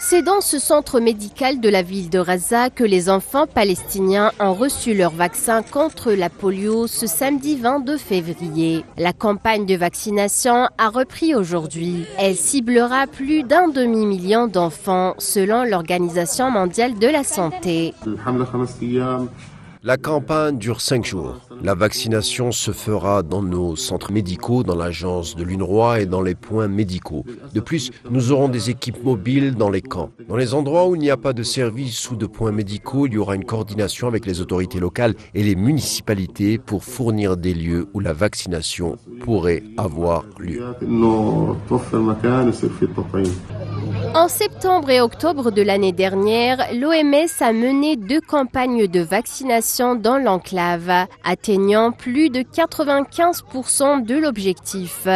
C'est dans ce centre médical de la ville de Raza que les enfants palestiniens ont reçu leur vaccin contre la polio ce samedi 22 février. La campagne de vaccination a repris aujourd'hui. Elle ciblera plus d'un demi-million d'enfants selon l'Organisation mondiale de la santé. La campagne dure 5 jours. La vaccination se fera dans nos centres médicaux, dans l'agence de l'UNRWA et dans les points médicaux. De plus, nous aurons des équipes mobiles dans les camps. Dans les endroits où il n'y a pas de services ou de points médicaux, il y aura une coordination avec les autorités locales et les municipalités pour fournir des lieux où la vaccination pourrait avoir lieu. En septembre et octobre de l'année dernière, l'OMS a mené 2 campagnes de vaccination dans l'enclave, atteignant plus de 95% de l'objectif.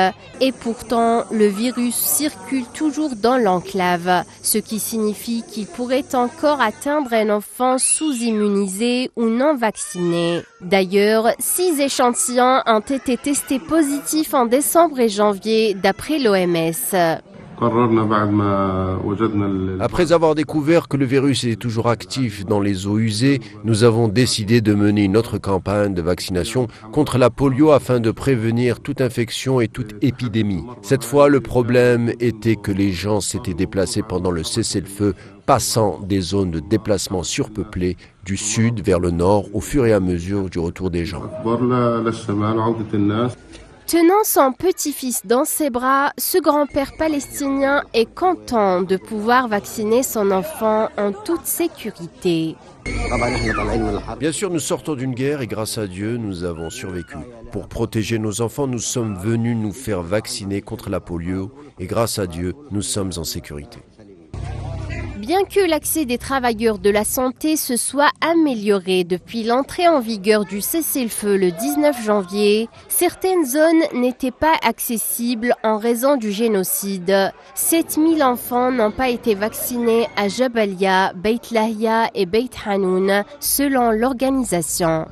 Et pourtant, le virus circule toujours dans l'enclave, ce qui signifie qu'il pourrait encore atteindre un enfant sous-immunisé ou non vacciné. D'ailleurs, 6 échantillons ont été testés positifs en décembre et janvier, d'après l'OMS. Après avoir découvert que le virus est toujours actif dans les eaux usées, nous avons décidé de mener une autre campagne de vaccination contre la polio afin de prévenir toute infection et toute épidémie. Cette fois, le problème était que les gens s'étaient déplacés pendant le cessez-le-feu, passant des zones de déplacement surpeuplées du sud vers le nord au fur et à mesure du retour des gens. Tenant son petit-fils dans ses bras, ce grand-père palestinien est content de pouvoir vacciner son enfant en toute sécurité. Bien sûr, nous sortons d'une guerre et grâce à Dieu, nous avons survécu. Pour protéger nos enfants, nous sommes venus nous faire vacciner contre la polio et grâce à Dieu, nous sommes en sécurité. Bien que l'accès des travailleurs de la santé se soit amélioré depuis l'entrée en vigueur du cessez-le-feu le 19 janvier, certaines zones n'étaient pas accessibles en raison du génocide. 7000 enfants n'ont pas été vaccinés à Jabalia, Beit Lahia et Beit Hanoun, selon l'organisation.